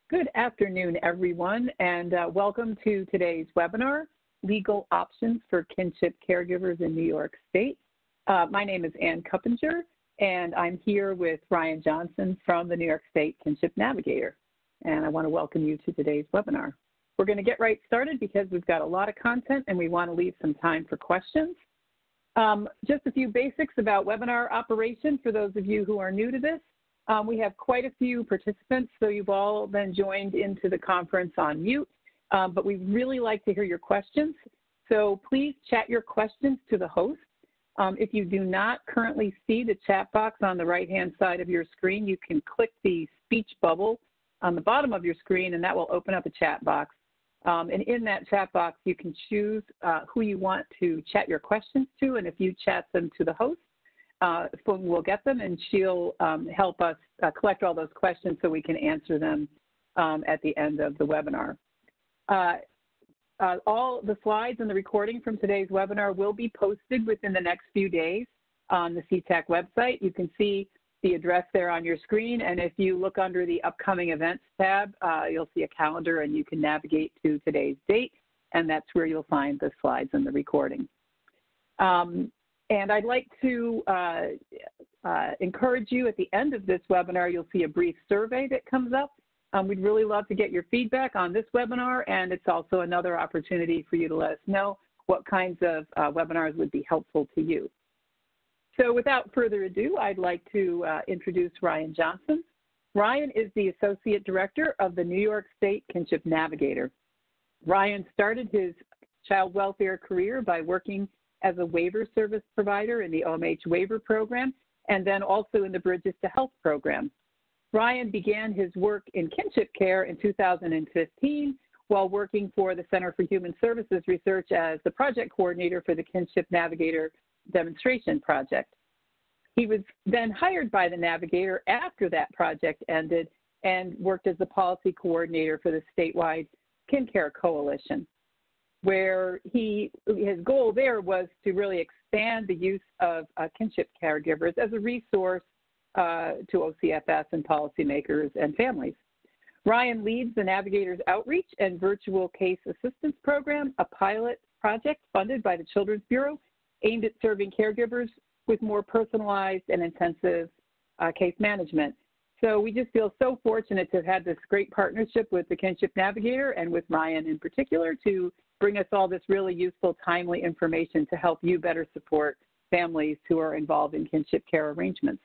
Good afternoon, everyone, and welcome to today's webinar, Legal Options for Kinship Caregivers in New York State. My name is Ann Kuppinger, and I'm here with Ryan Johnson from the New York State Kinship Navigator, and I want to welcome you to today's webinar. We're going to get right started because we've got a lot of content and we want to leave some time for questions. Just a few basics about webinar operation for those of you who are new to this. We have quite a few participants, so you've all been joined into the conference on mute, but we'd really like to hear your questions. So please chat your questions to the host. If you do not currently see the chat box on the right-hand side of your screen, you can click the speech bubble on the bottom of your screen, and that will open up a chat box. And in that chat box, you can choose who you want to chat your questions to, and if you chat them to the host, we'll get them, and she'll help us collect all those questions so we can answer them at the end of the webinar. All the slides and the recording from today's webinar will be posted within the next few days on the CTAC website. You can see the address there on your screen, and if you look under the upcoming events tab, you'll see a calendar and you can navigate to today's date, and that's where you'll find the slides and the recording. And I'd like to encourage you at the end of this webinar, you'll see a brief survey that comes up. We'd really love to get your feedback on this webinar, and it's also another opportunity for you to let us know what kinds of webinars would be helpful to you. So without further ado, I'd like to introduce Ryan Johnson. Ryan is the Associate Director of the New York State Kinship Navigator. Ryan started his child welfare career by working as a waiver service provider in the OMH waiver program, and then also in the Bridges to Health program. Ryan began his work in kinship care in 2015 while working for the Center for Human Services Research as the project coordinator for the Kinship Navigator demonstration project. He was then hired by the Navigator after that project ended and worked as the policy coordinator for the statewide KinCare Coalition, where his goal there was to really expand the use of kinship caregivers as a resource to OCFS and policymakers and families. Ryan leads the Navigator's Outreach and Virtual Case Assistance Program, a pilot project funded by the Children's Bureau aimed at serving caregivers with more personalized and intensive case management. So we just feel so fortunate to have had this great partnership with the Kinship Navigator and with Ryan in particular to bring us all this really useful, timely information to help you better support families who are involved in kinship care arrangements.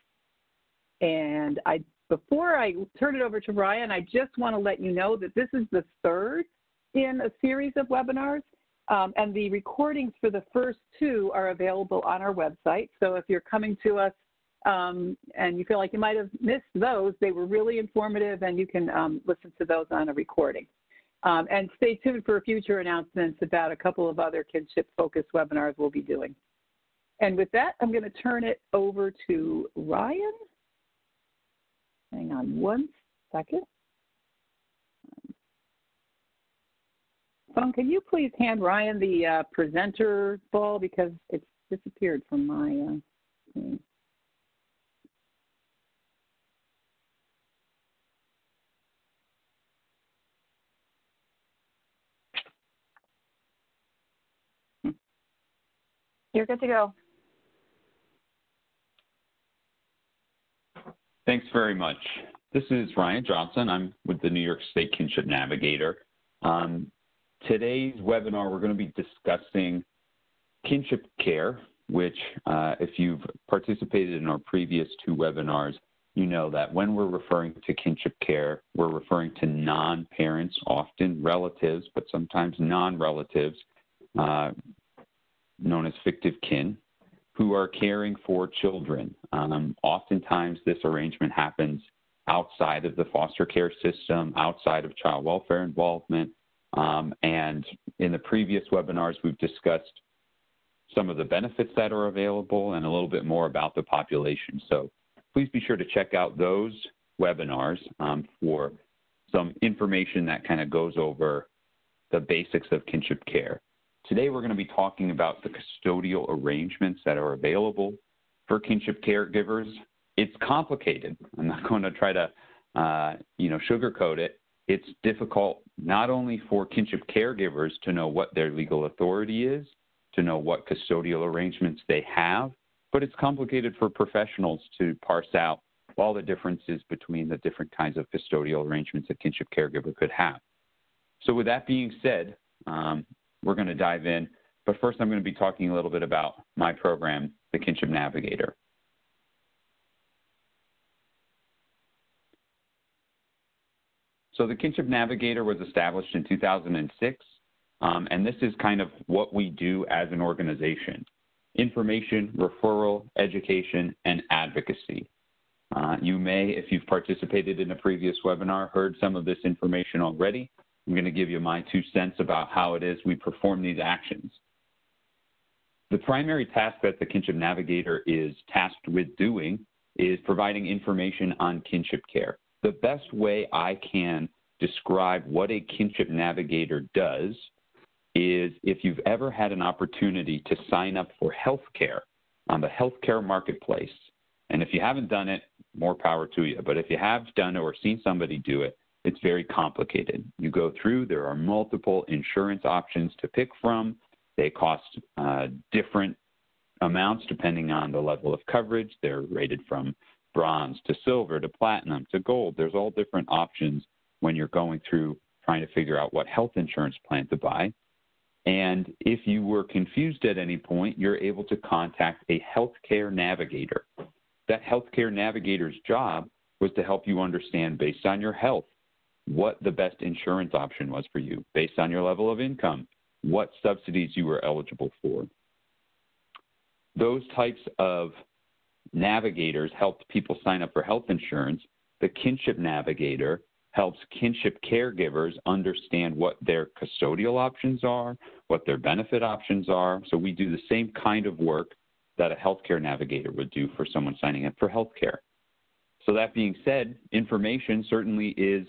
And before I turn it over to Ryan, I just want to let you know that this is the third in a series of webinars, and the recordings for the first two are available on our website. So if you're coming to us and you feel like you might have missed those, they were really informative, and you can listen to those on a recording. And stay tuned for future announcements about a couple of other kinship-focused webinars we'll be doing. And with that, I'm going to turn it over to Ryan. Hang on one second. Phone, can you please hand Ryan the presenter ball because it's disappeared from my screen. You're good to go. Thanks very much. This is Ryan Johnson. I'm with the New York State Kinship Navigator. Today's webinar, we're going to be discussing kinship care, which if you've participated in our previous two webinars, you know that when we're referring to kinship care, we're referring to non-parents, often relatives, but sometimes non-relatives, known as fictive kin, who are caring for children. Oftentimes, this arrangement happens outside of the foster care system, outside of child welfare involvement. And in the previous webinars, we've discussed some of the benefits that are available and a little bit more about the population. So please be sure to check out those webinars for some information that kind of goes over the basics of kinship care. Today, we're going to be talking about the custodial arrangements that are available for kinship caregivers. It's complicated. I'm not going to try to, sugarcoat it. it's difficult not only for kinship caregivers to know what their legal authority is, to know what custodial arrangements they have, but it's complicated for professionals to parse out all the differences between the different kinds of custodial arrangements a kinship caregiver could have. So with that being said, we're going to dive in, but first I'm going to be talking a little bit about my program, the Kinship Navigator. So the Kinship Navigator was established in 2006, and this is kind of what we do as an organization: information, referral, education, and advocacy. You may, if you've participated in a previous webinar, heard some of this information already. I'm going to give you my 2 cents about how it is we perform these actions. The primary task that the Kinship Navigator is tasked with doing is providing information on kinship care. The best way I can describe what a Kinship Navigator does is if you've ever had an opportunity to sign up for healthcare on the healthcare marketplace, and if you haven't done it, more power to you. But if you have done it or seen somebody do it, it's very complicated. You go through, there are multiple insurance options to pick from. They cost different amounts depending on the level of coverage. They're rated from bronze to silver to platinum to gold. There's all different options when you're going through trying to figure out what health insurance plan to buy. And if you were confused at any point, you're able to contact a healthcare navigator. That healthcare navigator's job was to help you understand, based on your health, what the best insurance option was for you, based on your level of income, what subsidies you were eligible for. Those types of navigators helped people sign up for health insurance. The Kinship Navigator helps kinship caregivers understand what their custodial options are, what their benefit options are. So we do the same kind of work that a healthcare navigator would do for someone signing up for healthcare. So that being said, information certainly is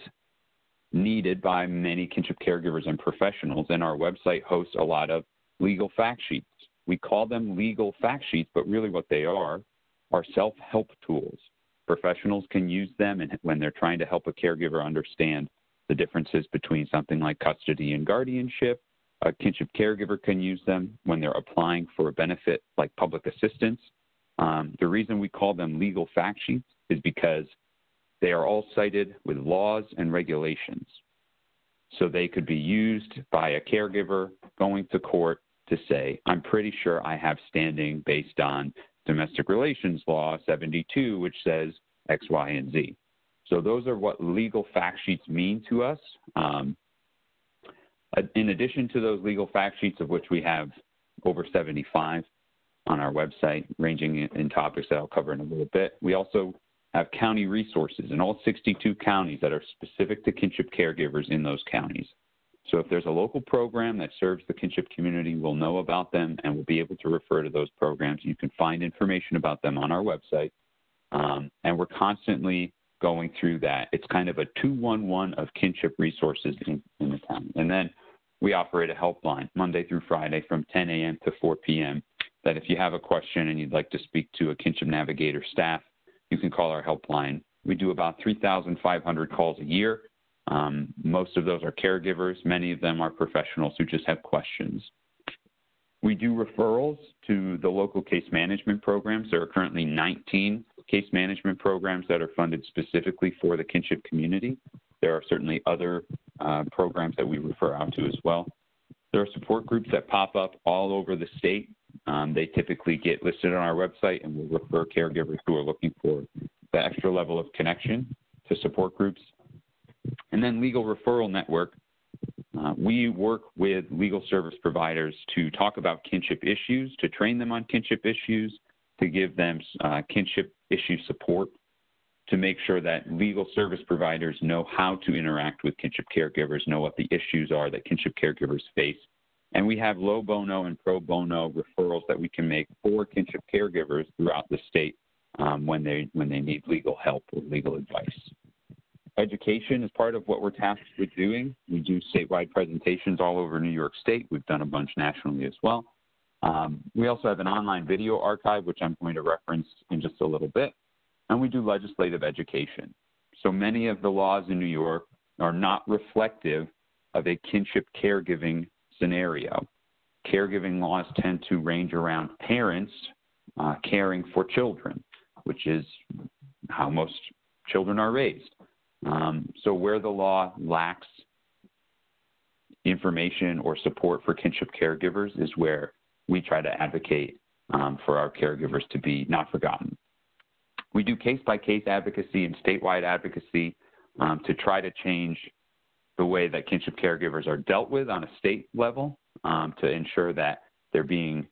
needed by many kinship caregivers and professionals, and our website hosts a lot of legal fact sheets. We call them legal fact sheets, but really what they are self-help tools. Professionals can use them when they're trying to help a caregiver understand the differences between something like custody and guardianship. A kinship caregiver can use them when they're applying for a benefit like public assistance. The reason we call them legal fact sheets is because they are all cited with laws and regulations. So they could be used by a caregiver going to court to say, I'm pretty sure I have standing based on Domestic Relations Law 72, which says X, Y, and Z. So those are what legal fact sheets mean to us. In addition to those legal fact sheets, of which we have over 75 on our website, ranging in topics that I'll cover in a little bit, we also have county resources in all 62 counties that are specific to kinship caregivers in those counties. So if there's a local program that serves the kinship community, we'll know about them and we'll be able to refer to those programs. You can find information about them on our website. And we're constantly going through that. It's kind of a 211 of kinship resources in the county. And then we operate a helpline Monday through Friday from 10 a.m. to 4 p.m. that if you have a question and you'd like to speak to a Kinship Navigator staff, you can call our helpline. We do about 3,500 calls a year. Most of those are caregivers. Many of them are professionals who just have questions. We do referrals to the local case management programs. There are currently 19 case management programs that are funded specifically for the kinship community. There are certainly other programs that we refer out to as well. There are support groups that pop up all over the state. They typically get listed on our website, and we'll refer caregivers who are looking for the extra level of connection to support groups. And then Legal Referral Network. We work with legal service providers to talk about kinship issues, to train them on kinship issues, to give them kinship issue support, to make sure that legal service providers know how to interact with kinship caregivers, know what the issues are that kinship caregivers face. And we have low bono and pro bono referrals that we can make for kinship caregivers throughout the state when they need legal help or legal advice. Education is part of what we're tasked with doing. We do statewide presentations all over New York State. We've done a bunch nationally as well. We also have an online video archive, which I'm going to reference in just a little bit. And we do legislative education. So many of the laws in New York are not reflective of a kinship caregiving scenario. Caregiving laws tend to range around parents caring for children, which is how most children are raised. So where the law lacks information or support for kinship caregivers is where we try to advocate for our caregivers to be not forgotten. We do case-by-case advocacy and statewide advocacy to try to change the way that kinship caregivers are dealt with on a state level to ensure that they're being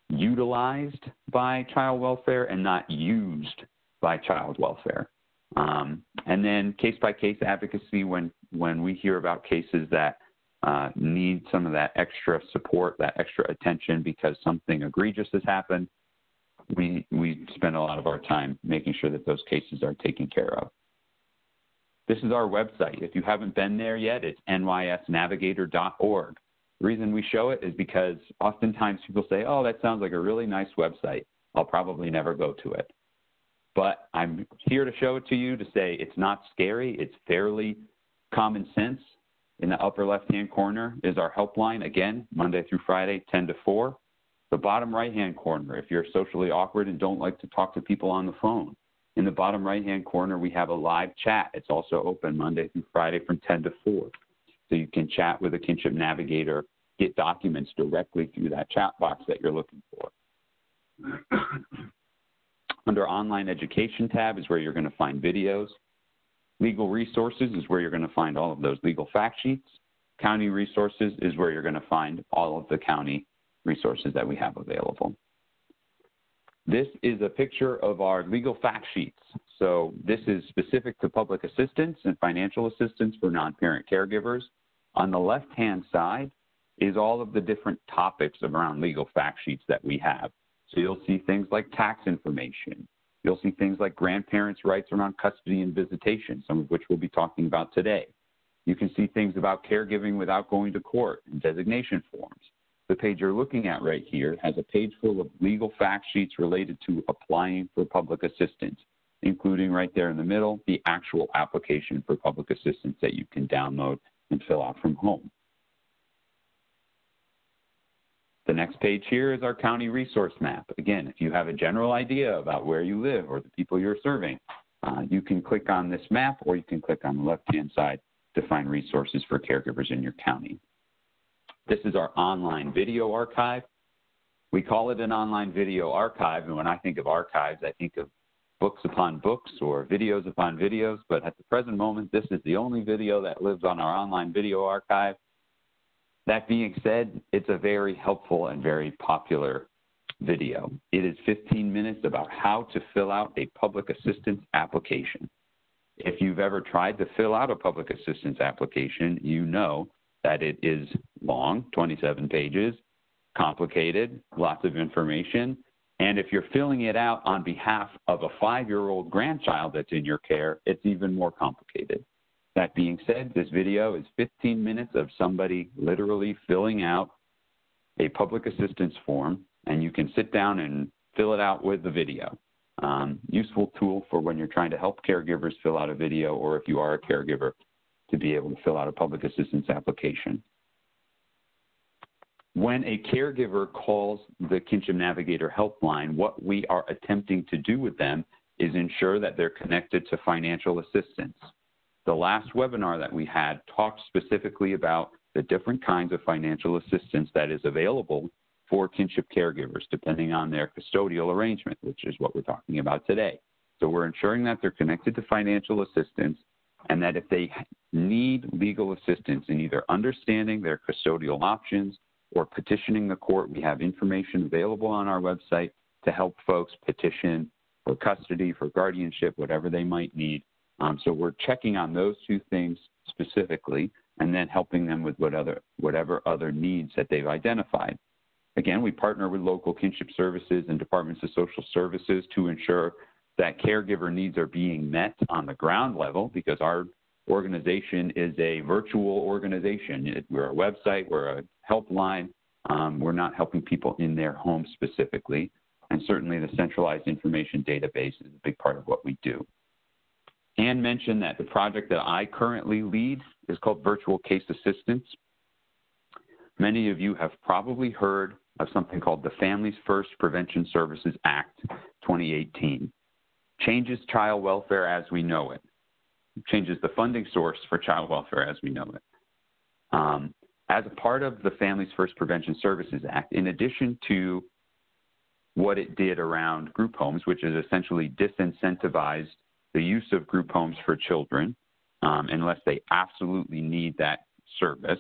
utilized by child welfare and not used by child welfare. And then case-by-case advocacy when we hear about cases that need some of that extra support, that extra attention because something egregious has happened, we spend a lot of our time making sure that those cases are taken care of. This is our website. If you haven't been there yet, it's nysnavigator.org. The reason we show it is because oftentimes people say, oh, that sounds like a really nice website. I'll probably never go to it. But I'm here to show it to you to say it's not scary. It's fairly common sense. In the upper left-hand corner is our helpline, again, Monday through Friday, 10 to 4. The bottom right-hand corner, if you're socially awkward and don't like to talk to people on the phone, in the bottom right-hand corner, we have a live chat. It's also open Monday through Friday from 10 to 4. So you can chat with a Kinship Navigator, get documents directly through that chat box that you're looking for. Under Online Education tab is where you're going to find videos. Legal Resources is where you're going to find all of those legal fact sheets. County Resources is where you're going to find all of the county resources that we have available. This is a picture of our legal fact sheets. So this is specific to public assistance and financial assistance for non-parent caregivers. On the left-hand side is all of the different topics around legal fact sheets that we have. So you'll see things like tax information. You'll see things like grandparents' rights around custody and visitation, some of which we'll be talking about today. You can see things about caregiving without going to court and designation forms. The page you're looking at right here has a page full of legal fact sheets related to applying for public assistance, including right there in the middle, the actual application for public assistance that you can download and fill out from home. The next page here is our county resource map. Again, if you have a general idea about where you live or the people you're serving, you can click on this map or you can click on the left-hand side to find resources for caregivers in your county. This is our online video archive. We call it an online video archive, and when I think of archives, I think of books upon books or videos upon videos, but at the present moment, this is the only video that lives on our online video archive. That being said, it's a very helpful and very popular video. It is 15 minutes about how to fill out a public assistance application. If you've ever tried to fill out a public assistance application, you know that it is long, 27 pages, complicated, lots of information, and if you're filling it out on behalf of a 5-year-old grandchild that's in your care, it's even more complicated. That being said, this video is 15 minutes of somebody literally filling out a public assistance form, and you can sit down and fill it out with the video. Useful tool for when you're trying to help caregivers fill out a video, or if you are a caregiver, to be able to fill out a public assistance application. When a caregiver calls the Kinship Navigator helpline, what we are attempting to do with them is ensure that they're connected to financial assistance. The last webinar that we had talked specifically about the different kinds of financial assistance that is available for kinship caregivers, depending on their custodial arrangement, which is what we're talking about today. So we're ensuring that they're connected to financial assistance, and that if they need legal assistance in either understanding their custodial options or petitioning the court, we have information available on our website to help folks petition for custody, for guardianship, whatever they might need. So we're checking on those two things specifically, and then helping them with whatever other needs that they've identified. Again, we partner with local kinship services and departments of social services to ensure that caregiver needs are being met on the ground level, because our organization is a virtual organization. We're a website, we're a helpline. We're not helping people in their home specifically. And certainly the centralized information database is a big part of what we do. Anne mentioned that the project that I currently lead is called Virtual Case Assistance. Many of you have probably heard of something called the Families First Prevention Services Act 2018. Changes child welfare as we know it. Changes the funding source for child welfare as we know it. As a part of the Families First Prevention Services Act, in addition to what it did around group homes, which is essentially disincentivized the use of group homes for children unless they absolutely need that service.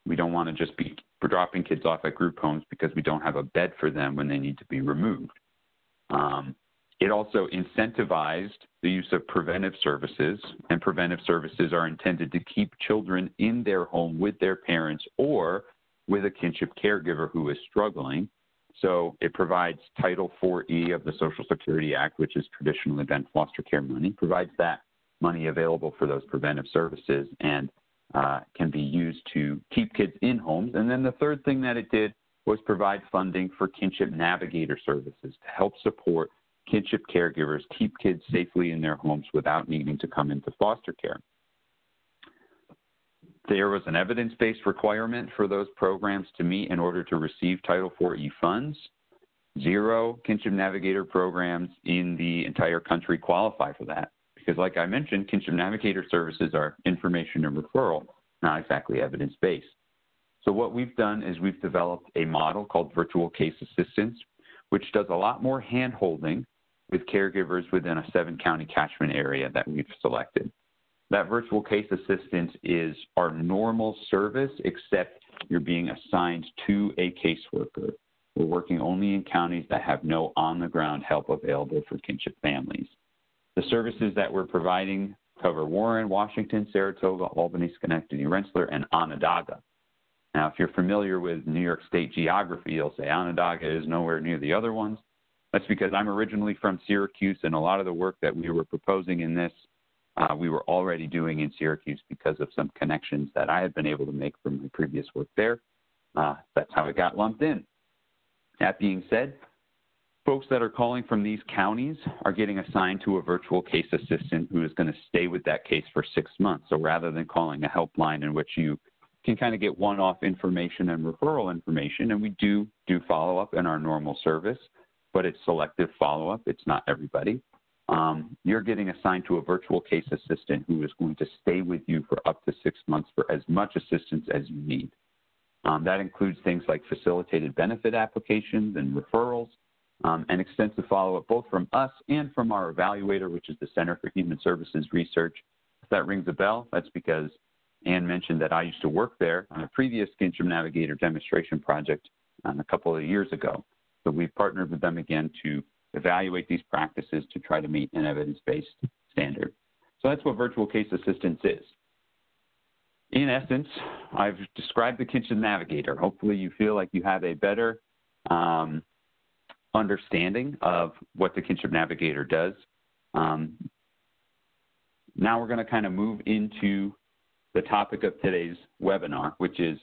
We don't want to just be dropping kids off at group homes because we don't have a bed for them when they need to be removed. It also incentivized the use of preventive services, and preventive services are intended to keep children in their home with their parents or with a kinship caregiver who is struggling. So it provides Title 4E of the Social Security Act, which has traditionally been foster care money, provides that money available for those preventive services and can be used to keep kids in homes. And then the third thing that it did was provide funding for Kinship Navigator services to help support kinship caregivers keep kids safely in their homes without needing to come into foster care. There was an evidence-based requirement for those programs to meet in order to receive Title 4E funds. 0 Kinship Navigator programs in the entire country qualify for that because, like I mentioned, Kinship Navigator services are information and referral, not exactly evidence-based. So what we've done is we've developed a model called Virtual Case Assistance, which does a lot more hand-holding with caregivers within a 7-county catchment area that we've selected. That virtual case assistance is our normal service, except you're being assigned to a caseworker. We're working only in counties that have no on-the-ground help available for kinship families. The services that we're providing cover Warren, Washington, Saratoga, Albany, Schenectady, Rensselaer, and Onondaga. Now, if you're familiar with New York State geography, you'll say Onondaga is nowhere near the other ones. That's because I'm originally from Syracuse, and a lot of the work that we were proposing in this, we were already doing in Syracuse because of some connections that I had been able to make from my previous work there. That's how it got lumped in. That being said, folks that are calling from these counties are getting assigned to a virtual case assistant who is going to stay with that case for 6 months. So rather than calling a helpline in which you can kind of get one-off information and referral information, and we do follow-up in our normal service, but it's selective follow-up. It's not everybody. You're getting assigned to a virtual case assistant who is going to stay with you for up to 6 months for as much assistance as you need. That includes things like facilitated benefit applications and referrals, and extensive follow-up both from us and from our evaluator, which is the Center for Human Services Research. If that rings a bell, that's because Anne mentioned that I used to work there on a previous Kinship Navigator demonstration project a couple of years ago. So we've partnered with them again to evaluate these practices to try to meet an evidence-based standard. So that's what virtual case assistance is. In essence, I've described the Kinship Navigator. Hopefully you feel like you have a better understanding of what the Kinship Navigator does. Now we're going to kind of move into the topic of today's webinar, which is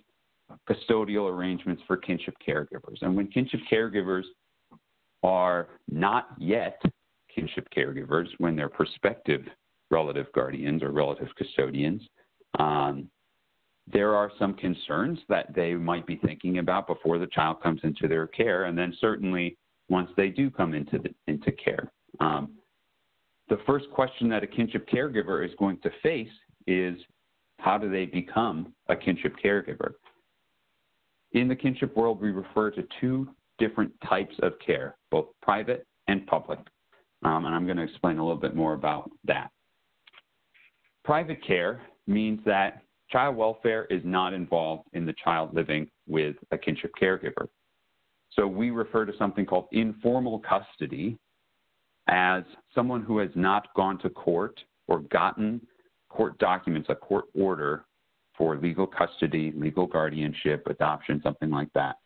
custodial arrangements for kinship caregivers. And when kinship caregivers are not yet kinship caregivers, when they're prospective relative guardians or relative custodians, there are some concerns that they might be thinking about before the child comes into their care, and then certainly once they do come into care. The first question that a kinship caregiver is going to face is, how do they become a kinship caregiver? In the kinship world, we refer to 2 different types of care, both private and public. And I'm going to explain a little bit more about that. Private care means that child welfare is not involved in the child living with a kinship caregiver. So we refer to something called informal custody as someone who has not gone to court or gotten court documents, a court order for legal custody, legal guardianship, adoption, something like that.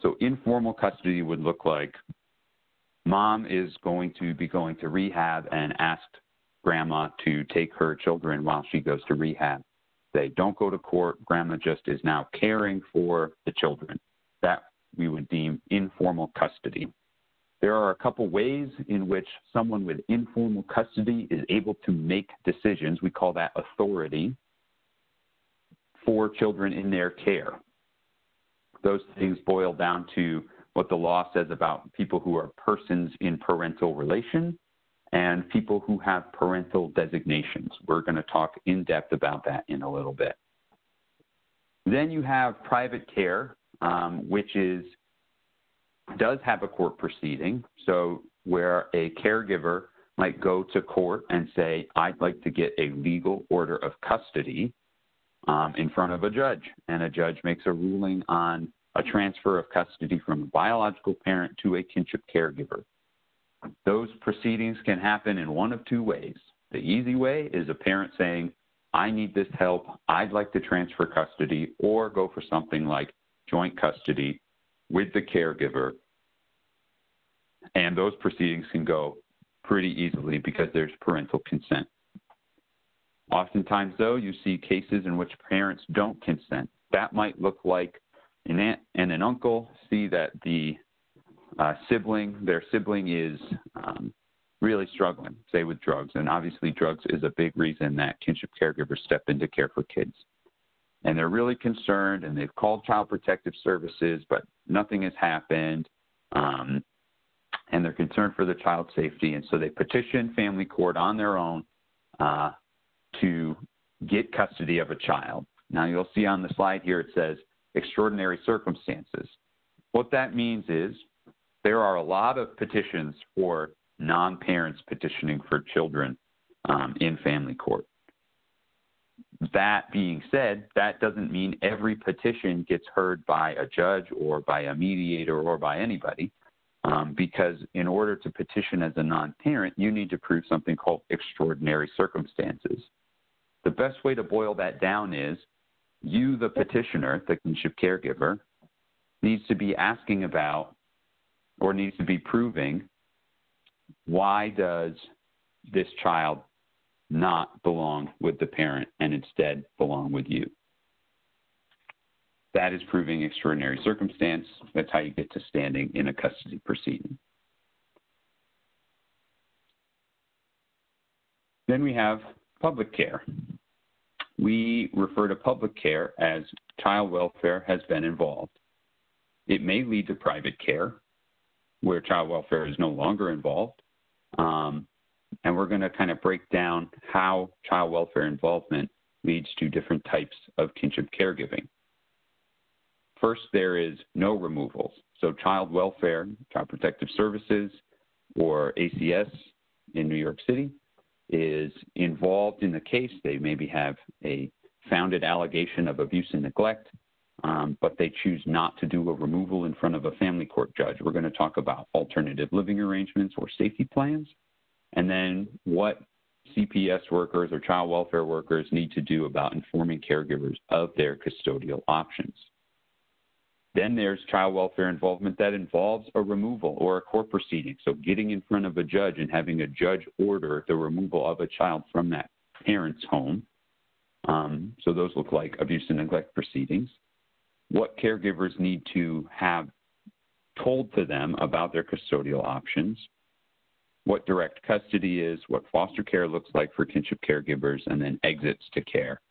So informal custody would look like mom is going to be going to rehab and asked grandma to take her children while she goes to rehab. They don't go to court. Grandma just is now caring for the children. That we would deem informal custody. There are a couple ways in which someone with informal custody is able to make decisions. We call that authority for children in their care. Those things boil down to what the law says about people who are persons in parental relation and people who have parental designations. We're going to talk in depth about that in a little bit. Then you have private care, which does have a court proceeding. So where a caregiver might go to court and say, I'd like to get a legal order of custody in front of a judge, and a judge makes a ruling on a transfer of custody from a biological parent to a kinship caregiver. Those proceedings can happen in one of two ways. The easy way is a parent saying, I need this help, I'd like to transfer custody, or go for something like joint custody with the caregiver. And those proceedings can go pretty easily because there's parental consent. Oftentimes, though, you see cases in which parents don't consent. That might look like an aunt and an uncle see that their sibling is really struggling, say with drugs. And obviously drugs is a big reason that kinship caregivers step into care for kids. And they're really concerned, and they've called Child Protective Services, but nothing has happened. And they're concerned for the child's safety. And so they petition family court on their own to get custody of a child. Now you'll see on the slide here it says extraordinary circumstances. What that means is there are a lot of petitions for non-parents petitioning for children in family court. That being said, that doesn't mean every petition gets heard by a judge or by a mediator or by anybody, because in order to petition as a non-parent, you need to prove something called extraordinary circumstances. The best way to boil that down is you, the petitioner, the kinship caregiver, needs to be asking about or needs to be proving, why does this child not belong with the parent and instead belong with you? That is proving extraordinary circumstance. That's how you get to standing in a custody proceeding. Then we have public care. We refer to public care as child welfare has been involved. It may lead to private care, where child welfare is no longer involved. And we're going to kind of break down how child welfare involvement leads to different types of kinship caregiving. First, there is no removals. So child welfare, Child Protective Services, or ACS in New York City, is involved in the case. They maybe have a founded allegation of abuse and neglect, but they choose not to do a removal in front of a family court judge. We're going to talk about alternative living arrangements or safety plans, and then what CPS workers or child welfare workers need to do about informing caregivers of their custodial options. Then there's child welfare involvement that involves a removal or a court proceeding. So getting in front of a judge and having a judge order the removal of a child from that parent's home. So those look like abuse and neglect proceedings. What caregivers need to have told to them about their custodial options, what direct custody is, what foster care looks like for kinship caregivers, and then exits to care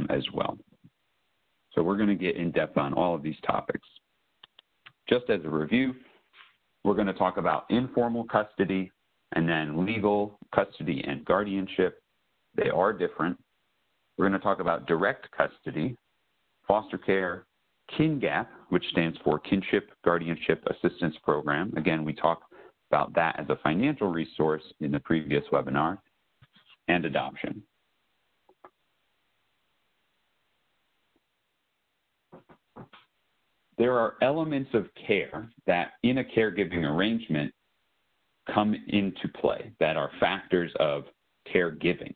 as well. So we're going to get in depth on all of these topics. Just as a review, we're going to talk about informal custody and then legal custody and guardianship. They are different. We're going to talk about direct custody, foster care, KinGAP, which stands for Kinship Guardianship Assistance Program. Again, we talked about that as a financial resource in the previous webinar, and adoption. There are elements of care that in a caregiving arrangement come into play that are factors of caregiving.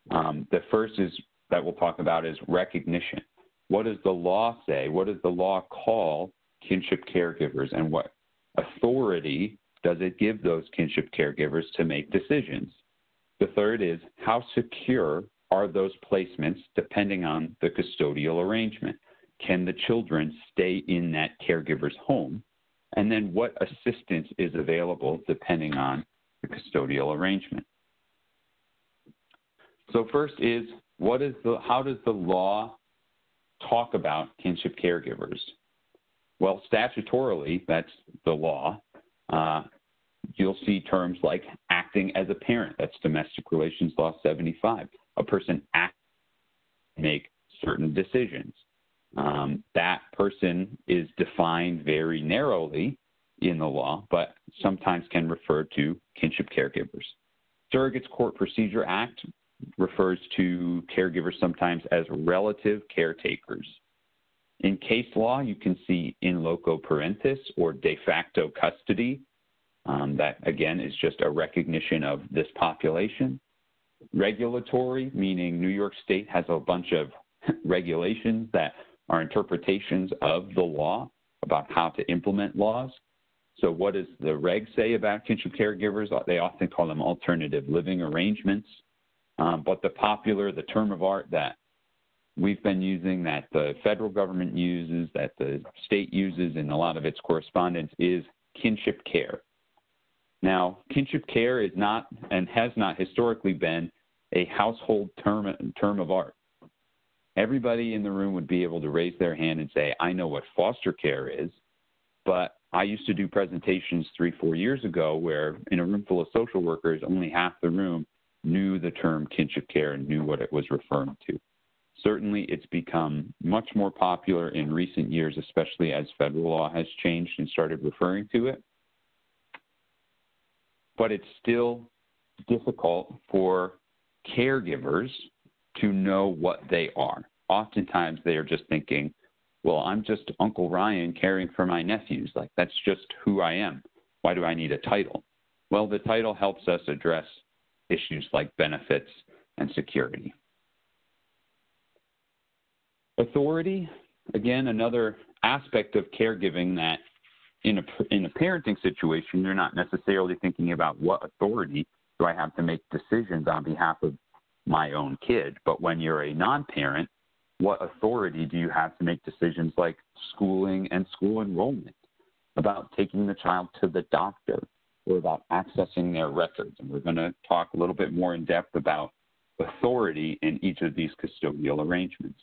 The first is that we'll talk about is recognition. What does the law say? What does the law call kinship caregivers, and what authority does it give those kinship caregivers to make decisions? The third is how secure are those placements depending on the custodial arrangement? Can the children stay in that caregiver's home and then what assistance is available depending on the custodial arrangement. So first is, how does the law talk about kinship caregivers? Well, statutorily, that's the law. You'll see terms like acting as a parent. That's Domestic Relations Law 75. A person acts to make certain decisions. That person is defined very narrowly in the law, but sometimes can refer to kinship caregivers. Surrogates Court Procedure Act refers to caregivers sometimes as relative caretakers. In case law, you can see in loco parentis or de facto custody. That, again, is just a recognition of this population. Regulatory, meaning New York State has a bunch of regulations that are interpretations of the law about how to implement laws. So what does the reg say about kinship caregivers? They often call them alternative living arrangements. But the term of art that we've been using, that the federal government uses, that the state uses in a lot of its correspondence, is kinship care. Now, kinship care is not and has not historically been a household term of art. Everybody in the room would be able to raise their hand and say, I know what foster care is, but I used to do presentations 3-4 years ago where in a room full of social workers, only half the room knew the term kinship care and knew what it was referring to. Certainly, it's become much more popular in recent years, especially as federal law has changed and started referring to it. But it's still difficult for caregivers to know what they are. Oftentimes, they are just thinking, well, I'm just Uncle Ryan caring for my nephews. Like, that's just who I am. Why do I need a title? Well, the title helps us address issues like benefits and security. Authority, again, another aspect of caregiving that in a parenting situation, you're not necessarily thinking about what authority do I have to make decisions on behalf of my own kid. But when you're a non-parent, what authority do you have to make decisions like schooling and school enrollment, about taking the child to the doctor, or about accessing their records? And we're going to talk a little bit more in depth about authority in each of these custodial arrangements.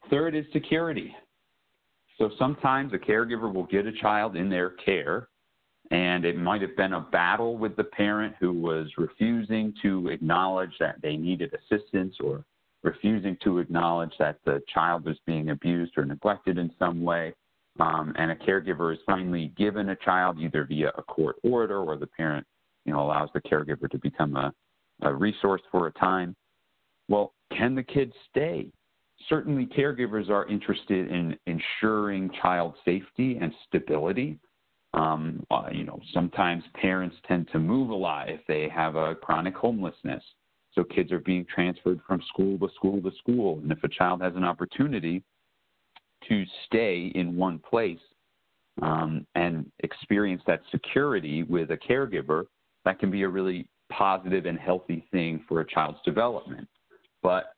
Third is security. So sometimes a caregiver will get a child in their care, and it might have been a battle with the parent who was refusing to acknowledge that they needed assistance, or refusing to acknowledge that the child was being abused or neglected in some way. And a caregiver is finally given a child either via a court order, or the parent, allows the caregiver to become a resource for a time. Well, can the kid stay? Certainly, caregivers are interested in ensuring child safety and stability. Sometimes parents tend to move a lot if they have a chronic homelessness. So kids are being transferred from school to school to school. And if a child has an opportunity to stay in one place and experience that security with a caregiver, that can be a really positive and healthy thing for a child's development. But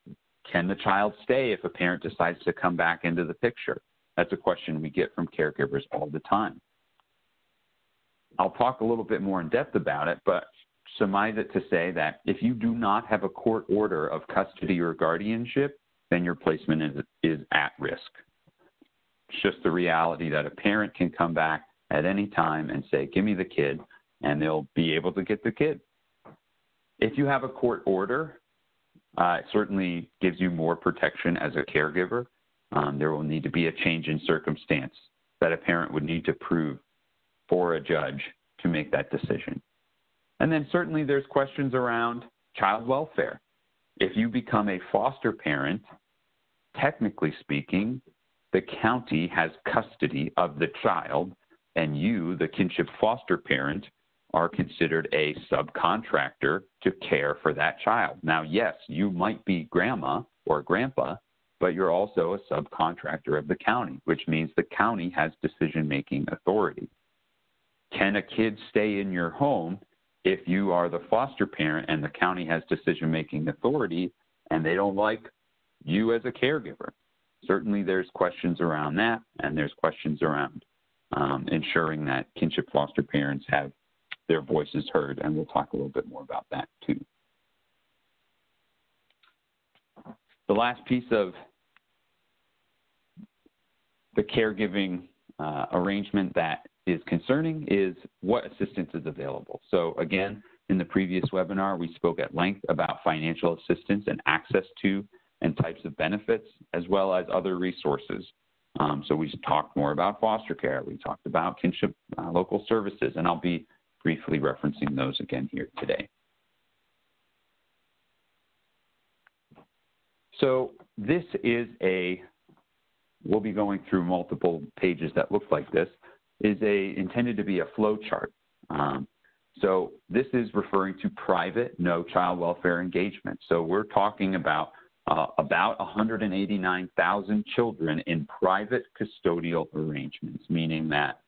can the child stay if a parent decides to come back into the picture? That's a question we get from caregivers all the time. I'll talk a little bit more in depth about it, but surmise it to say that if you do not have a court order of custody or guardianship, then your placement is at risk. It's just the reality that a parent can come back at any time and say, give me the kid, and they'll be able to get the kid. If you have a court order, it certainly gives you more protection as a caregiver. There will need to be a change in circumstance that a parent would need to prove for a judge to make that decision. And then certainly there's questions around child welfare. If you become a foster parent, technically speaking, the county has custody of the child, and you, the kinship foster parent, are considered a subcontractor to care for that child. Now, yes, you might be grandma or grandpa, but you're also a subcontractor of the county, which means the county has decision-making authority. Can a kid stay in your home if you are the foster parent and the county has decision-making authority and they don't like you as a caregiver? Certainly there's questions around that, and there's questions around ensuring that kinship foster parents have their voices heard, and we'll talk a little bit more about that too. The last piece of the caregiving arrangement that is concerning is what assistance is available. So again, in the previous webinar, we spoke at length about financial assistance and access to and types of benefits, as well as other resources. So we talked more about foster care. We talked about kinship local services, and I'll be briefly referencing those again here today. So this is we'll be going through multiple pages that look like this, is intended to be a flow chart. So this is referring to private, no child welfare engagement. So we're talking about 189,000 children in private custodial arrangements, meaning that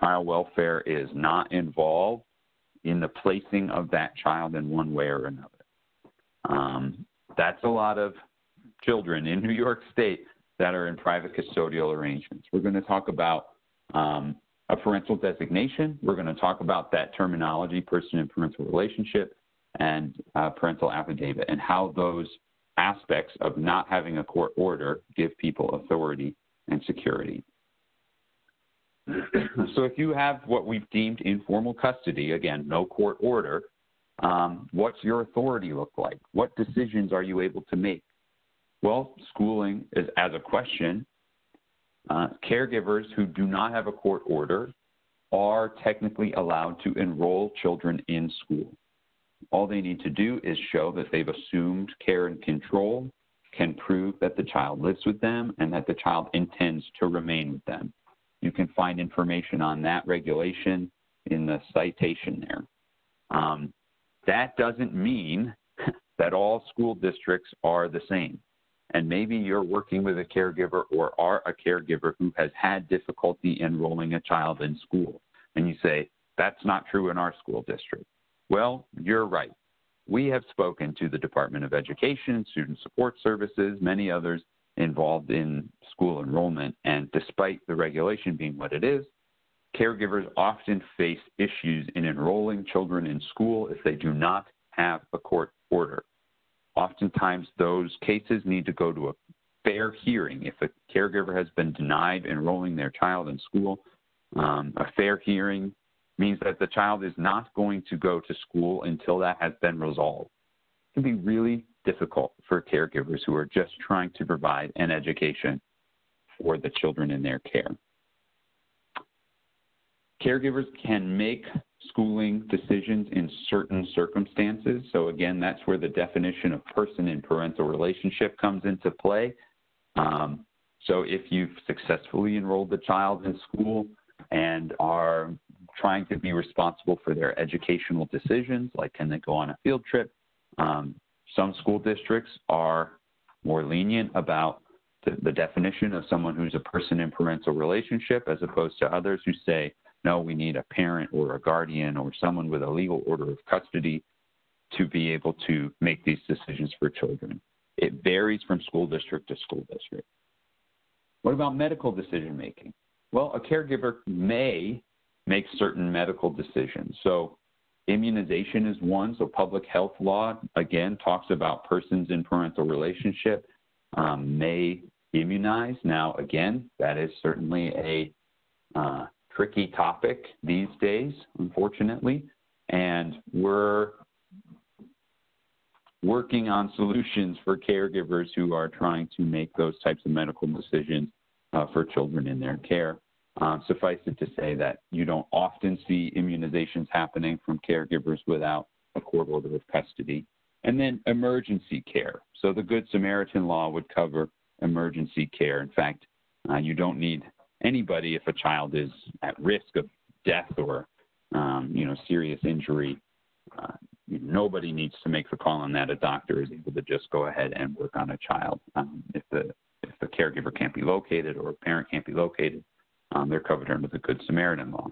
child welfare is not involved in the placing of that child in one way or another. That's a lot of children in New York State that are in private custodial arrangements. We're going to talk about a parental designation. We're going to talk about that terminology, person and parental relationship, and parental affidavit, and how those aspects of not having a court order give people authority and security. So if you have what we've deemed informal custody, again, no court order, what's your authority look like? What decisions are you able to make? Well, schooling is as a question. Caregivers who do not have a court order are technically allowed to enroll children in school. All they need to do is show that they've assumed care and control, can prove that the child lives with them, and that the child intends to remain with them. You can find information on that regulation in the citation there. That doesn't mean that all school districts are the same. And maybe you're working with a caregiver or are a caregiver who has had difficulty enrolling a child in school. And you say, that's not true in our school district. Well, you're right. We have spoken to the Department of Education, Student Support Services, many others involved in school enrollment. And despite the regulation being what it is, caregivers often face issues in enrolling children in school if they do not have a court order. Oftentimes, those cases need to go to a fair hearing. If a caregiver has been denied enrolling their child in school, a fair hearing means that the child is not going to go to school until that has been resolved. It can be really difficult for caregivers who are just trying to provide an education for the children in their care. Caregivers can make schooling decisions in certain circumstances. So again, that's where the definition of person and parental relationship comes into play. So if you've successfully enrolled the child in school and are trying to be responsible for their educational decisions, like can they go on a field trip, some school districts are more lenient about the definition of someone who's a person in parental relationship, as opposed to others who say, no, we need a parent or a guardian or someone with a legal order of custody to be able to make these decisions for children. It varies from school district to school district. What about medical decision making? Well, a caregiver may make certain medical decisions. So immunization is one. So public health law, again, talks about persons in parental relationship may immunize. Now, again, that is certainly a tricky topic these days, unfortunately, and we're working on solutions for caregivers who are trying to make those types of medical decisions for children in their care. Suffice it to say that you don't often see immunizations happening from caregivers without a court order of custody. And then emergency care. So the Good Samaritan law would cover emergency care. In fact, you don't need anybody if a child is at risk of death or serious injury. Nobody needs to make the call on that. A doctor is able to just go ahead and work on a child. If the caregiver can't be located or a parent can't be located, they're covered under the Good Samaritan law.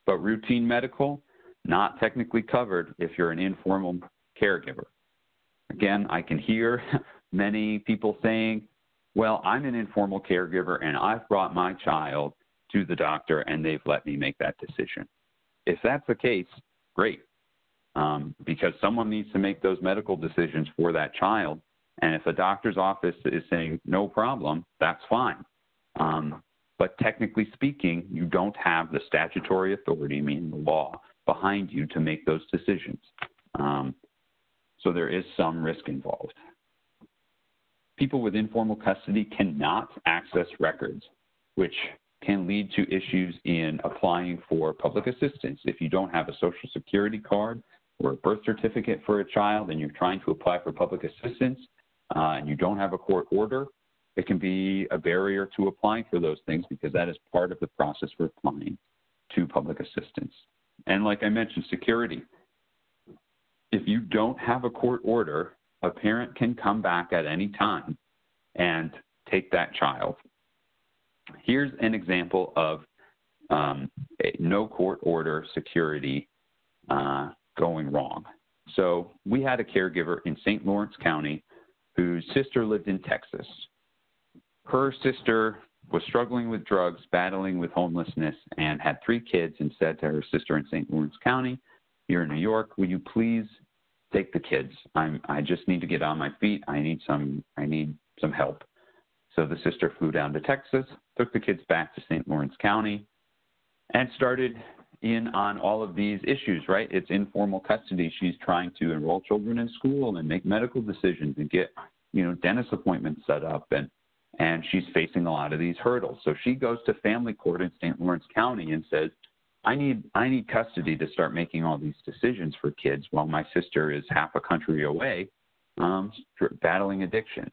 But routine medical, not technically covered if you're an informal caregiver. Again, I can hear many people saying, well, I'm an informal caregiver and I've brought my child to the doctor and they've let me make that decision. If that's the case, great, because someone needs to make those medical decisions for that child. And if a doctor's office is saying no problem, that's fine. But technically speaking, you don't have the statutory authority, meaning the law, behind you to make those decisions. So there is some risk involved. People with informal custody cannot access records, which can lead to issues in applying for public assistance. If you don't have a Social Security card or a birth certificate for a child and you're trying to apply for public assistance and you don't have a court order, it can be a barrier to applying for those things because that is part of the process for applying to public assistance. And like I mentioned, security. If you don't have a court order, a parent can come back at any time and take that child. Here's an example of no court order security going wrong. So we had a caregiver in St. Lawrence County whose sister lived in Texas. Her sister was struggling with drugs, battling with homelessness, and had 3 kids, and said to her sister in St. Lawrence County, "You're in New York, will you please take the kids? I just need to get on my feet. I need some help." So the sister flew down to Texas, took the kids back to St. Lawrence County, and started in on all of these issues, right? It's informal custody. She's trying to enroll children in school and make medical decisions and get, dentist appointments set up, and she's facing a lot of these hurdles. So she goes to family court in St. Lawrence County and says, I need custody to start making all these decisions for kids while my sister is half a country away battling addiction.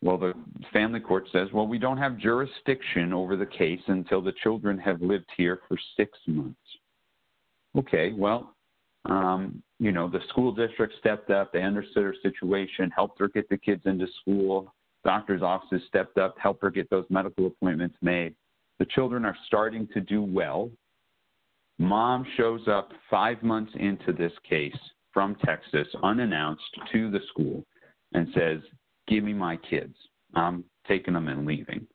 Well, the family court says, well, we don't have jurisdiction over the case until the children have lived here for 6 months. Okay, well, the school district stepped up. They understood her situation, helped her get the kids into school. Doctor's offices stepped up, helped her get those medical appointments made. The children are starting to do well. Mom shows up 5 months into this case from Texas, unannounced, to the school and says, "Give me my kids. I'm taking them and leaving."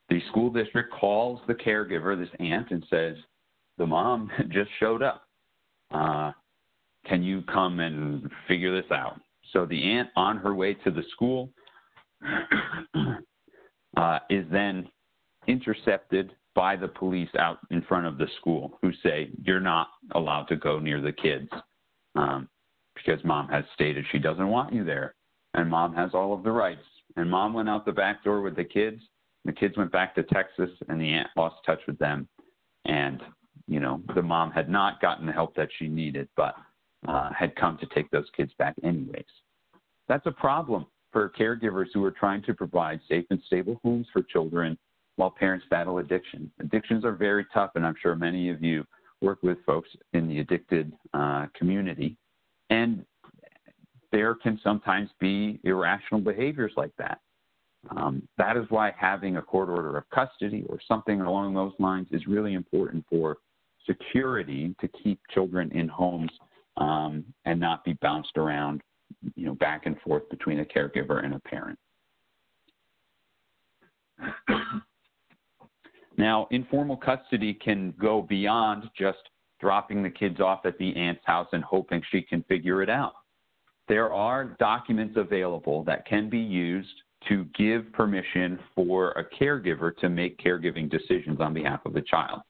The school district calls the caregiver, this aunt, and says, "The mom just showed up. Can you come and figure this out?" So the aunt, on her way to the school, is then intercepted by the police out in front of the school, who say, "You're not allowed to go near the kids because mom has stated she doesn't want you there, and mom has all of the rights." And mom went out the back door with the kids. The kids went back to Texas, and the aunt lost touch with them. And, the mom had not gotten the help that she needed, but had come to take those kids back anyways. That's a problem for caregivers who are trying to provide safe and stable homes for children while parents battle addiction. Addictions are very tough, and I'm sure many of you work with folks in the addicted community. And there can sometimes be irrational behaviors like that. That is why having a court order of custody or something along those lines is really important for security, to keep children in homes and not be bounced around, back and forth between a caregiver and a parent. Now, informal custody can go beyond just dropping the kids off at the aunt's house and hoping she can figure it out. There are documents available that can be used to give permission for a caregiver to make caregiving decisions on behalf of a child.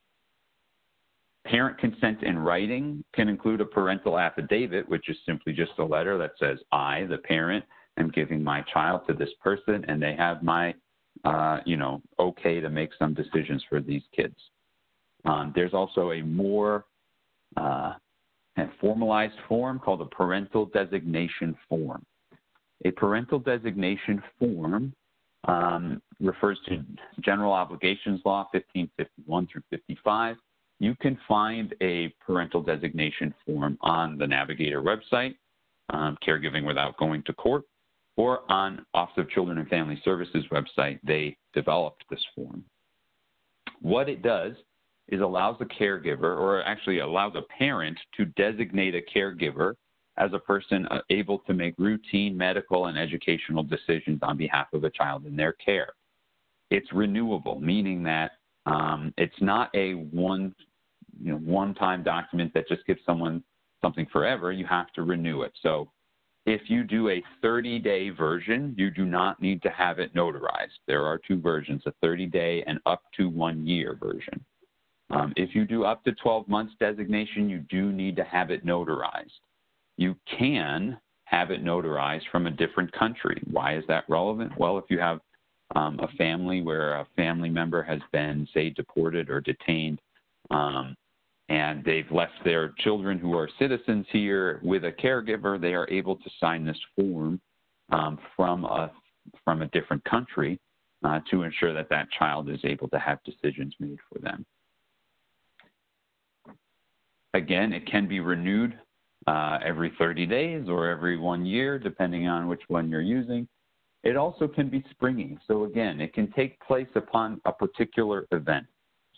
Parent consent in writing can include a parental affidavit, which is simply just a letter that says, I, the parent, am giving my child to this person, and they have my, okay to make some decisions for these kids. There's also a more formalized form called a parental designation form. A parental designation form refers to General Obligations Law 1551 through 55. You can find a parental designation form on the Navigator website, Caregiving Without Going to Court, or on Office of Children and Family Services website. They developed this form. What it does is allows a caregiver, or actually allows a parent, to designate a caregiver as a person able to make routine medical and educational decisions on behalf of a child in their care. it's renewable, meaning that it's not a one-time document that just gives someone something forever. You have to renew it. So if you do a 30-day version, you do not need to have it notarized. There are two versions, a 30-day and up to 1 year version. If you do up to 12 months designation, you do need to have it notarized. You can have it notarized from a different country. Why is that relevant? Well, if you have a family where a family member has been, say, deported or detained, and they've left their children who are citizens here with a caregiver, they are able to sign this form from a different country to ensure that that child is able to have decisions made for them. Again, it can be renewed every 30 days or every 1 year, depending on which one you're using. It also can be springy. So again, it can take place upon a particular event.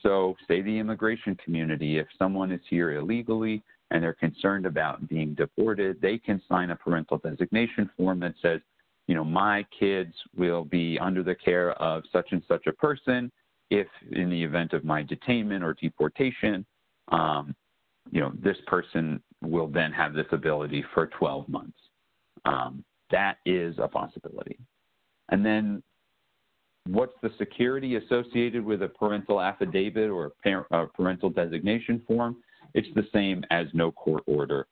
So say the immigration community, if someone is here illegally and they're concerned about being deported, they can sign a parental designation form that says, my kids will be under the care of such and such a person if in the event of my detainment or deportation, this person will then have this ability for 12 months. That is a possibility. And then what's the security associated with a parental affidavit or a parental designation form? It's the same as no court order.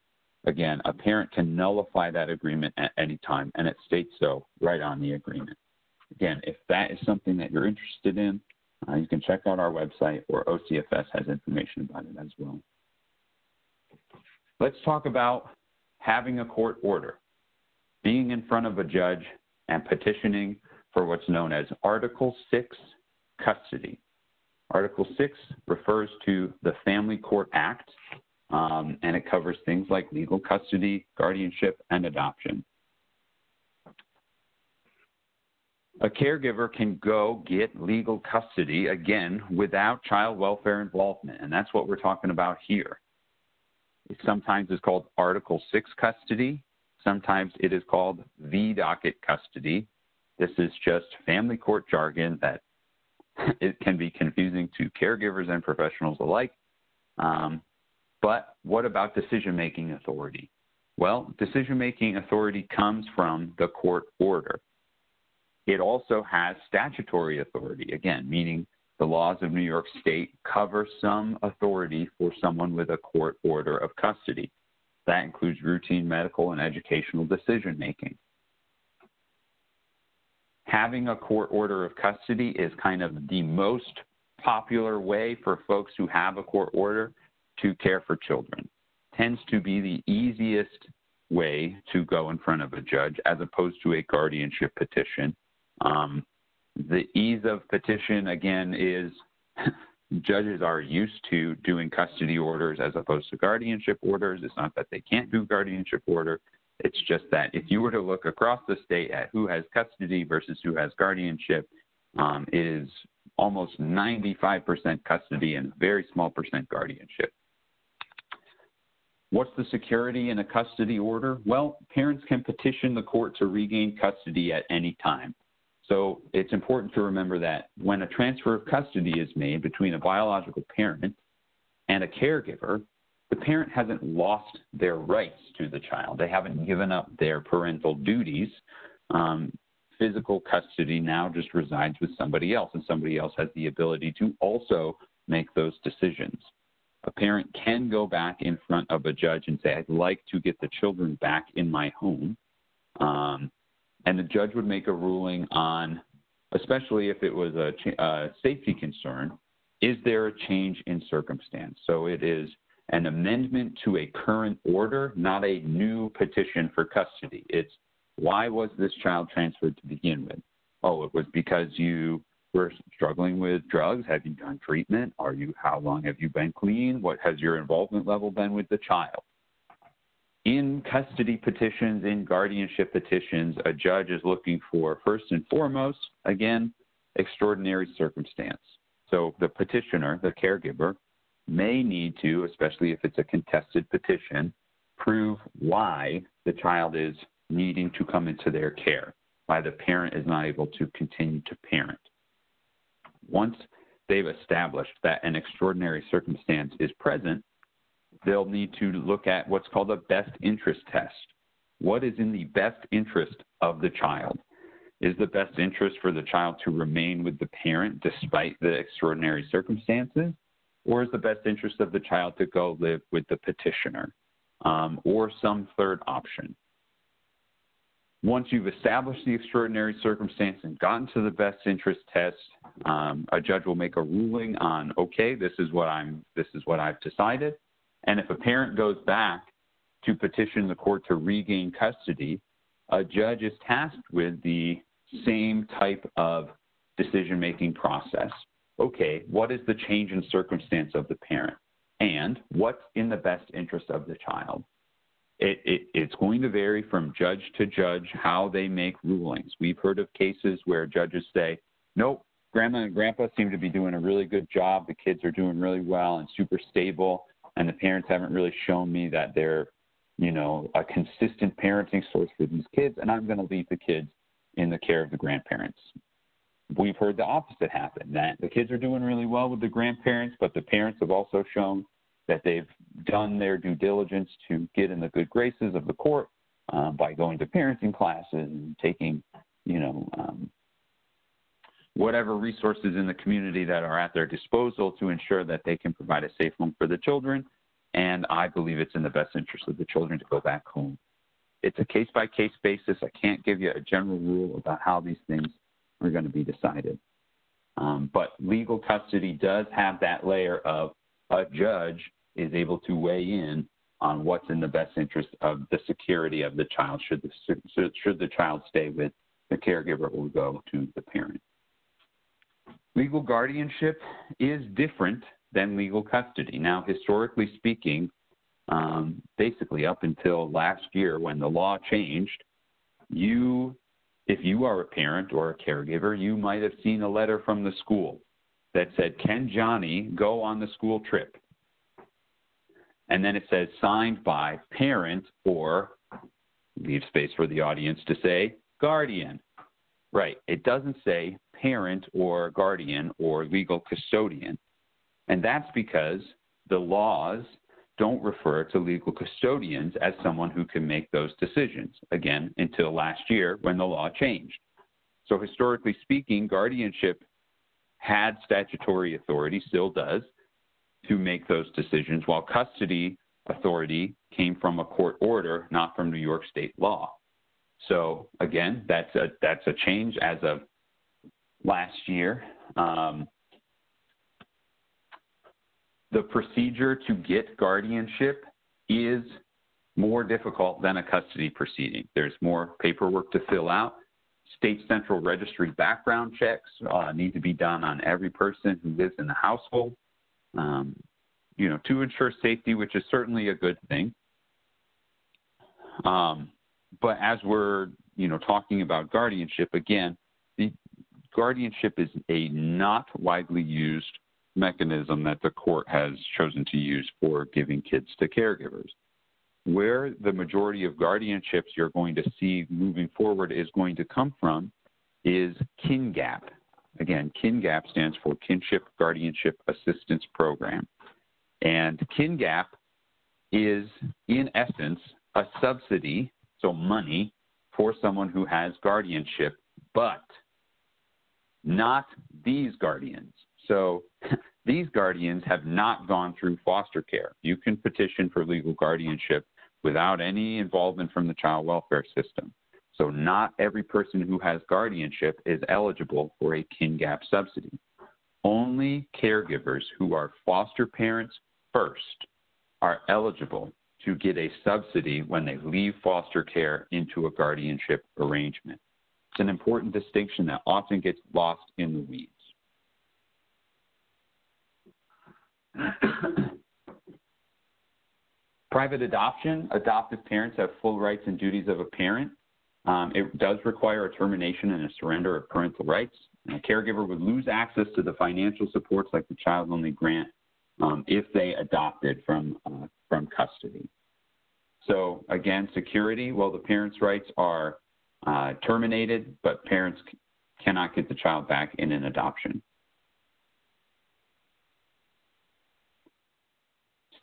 Again, a parent can nullify that agreement at any time, and it states so right on the agreement. Again, if that is something that you're interested in, you can check out our website, or OCFS has information about it as well. Let's talk about having a court order, being in front of a judge and petitioning for what's known as Article 6 custody. Article 6 refers to the Family Court Act, and it covers things like legal custody, guardianship, and adoption. A caregiver can go get legal custody, again, without child welfare involvement, and that's what we're talking about here. Sometimes it's called Article 6 custody. Sometimes it is called V-docket custody. This is just family court jargon that it can be confusing to caregivers and professionals alike. But what about decision-making authority? Well, decision-making authority comes from the court order. It also has statutory authority, again, meaning the laws of New York State cover some authority for someone with a court order of custody. That includes routine medical and educational decision-making. Having a court order of custody is kind of the most popular way for folks who have a court order to care for children. Tends to be the easiest way to go in front of a judge as opposed to a guardianship petition. The ease of petition, again, is judges are used to doing custody orders as opposed to guardianship orders. It's not that they can't do guardianship order. It's just that if you were to look across the state at who has custody versus who has guardianship, it is almost 95% custody and a very small percent guardianship. What's the security in a custody order? Well, parents can petition the court to regain custody at any time. So it's important to remember that when a transfer of custody is made between a biological parent and a caregiver, the parent hasn't lost their rights to the child. They haven't given up their parental duties. Physical custody now just resides with somebody else, and somebody else has the ability to also make those decisions. A parent can go back in front of a judge and say, I'd like to get the children back in my home. And the judge would make a ruling on, especially if it was a safety concern, is there a change in circumstance? So it is an amendment to a current order, not a new petition for custody. It's why was this child transferred to begin with? Oh, it was because you were struggling with drugs. Have you done treatment? How long have you been clean? What has your involvement level been with the child? In custody petitions, in guardianship petitions, a judge is looking for, first and foremost, again, extraordinary circumstance. So the petitioner, the caregiver, may need to, especially if it's a contested petition, prove why the child is needing to come into their care, why the parent is not able to continue to parent. Once they've established that an extraordinary circumstance is present, they'll need to look at what's called a best interest test. What is in the best interest of the child? Is the best interest for the child to remain with the parent despite the extraordinary circumstances? Or is the best interest of the child to go live with the petitioner, or some third option? Once you've established the extraordinary circumstance and gotten to the best interest test, a judge will make a ruling on, okay, this is what I've decided. And if a parent goes back to petition the court to regain custody, a judge is tasked with the same type of decision-making process. Okay, what is the change in circumstance of the parent? And what's in the best interest of the child? It's going to vary from judge to judge how they make rulings. We've heard of cases where judges say, nope, grandma and grandpa seem to be doing a really good job. The kids are doing really well and super stable, and the parents haven't really shown me that they're, a consistent parenting source for these kids, and I'm going to leave the kids in the care of the grandparents. We've heard the opposite happen, that the kids are doing really well with the grandparents, but the parents have also shown that they've done their due diligence to get in the good graces of the court by going to parenting classes and taking, whatever resources in the community that are at their disposal to ensure that they can provide a safe home for the children. And I believe it's in the best interest of the children to go back home. It's a case-by-case basis. I can't give you a general rule about how these things are going to be decided. But legal custody does have that layer of a judge is able to weigh in on what's in the best interest of the security of the child, should the child stay with the caregiver or go to the parent. Legal guardianship is different than legal custody. Now, historically speaking, basically up until last year when the law changed, if you are a parent or a caregiver, you might have seen a letter from the school that said, can Johnny go on the school trip? And then it says signed by parent, or leave space for the audience to say guardian. Right. It doesn't say parent or guardian or legal custodian. And that's because the laws don't refer to legal custodians as someone who can make those decisions, again, until last year when the law changed. So historically speaking, guardianship had statutory authority, still does, to make those decisions, while custody authority came from a court order, not from New York state law. So again, that's a change as of last year. The procedure to get guardianship is more difficult than a custody proceeding. There's more paperwork to fill out. State Central Registry background checks need to be done on every person who lives in the household, to ensure safety, which is certainly a good thing. But as we're, talking about guardianship, again, the guardianship is a not widely used mechanism that the court has chosen to use for giving kids to caregivers. Where the majority of guardianships you're going to see moving forward is going to come from is KinGAP. Again, KinGAP stands for Kinship Guardianship Assistance Program. And KinGAP is, in essence, a subsidy, so money, for someone who has guardianship, but not these guardians. So these guardians have not gone through foster care. You can petition for legal guardianship without any involvement from the child welfare system. So not every person who has guardianship is eligible for a KinGAP subsidy. Only caregivers who are foster parents first are eligible to get a subsidy when they leave foster care into a guardianship arrangement. It's an important distinction that often gets lost in the weeds. Private adoption, adoptive parents have full rights and duties of a parent. It does require a termination and a surrender of parental rights. And a caregiver would lose access to the financial supports like the child-only grant if they adopted from custody. So again, security, well, the parents' rights are terminated, but parents cannot get the child back in an adoption.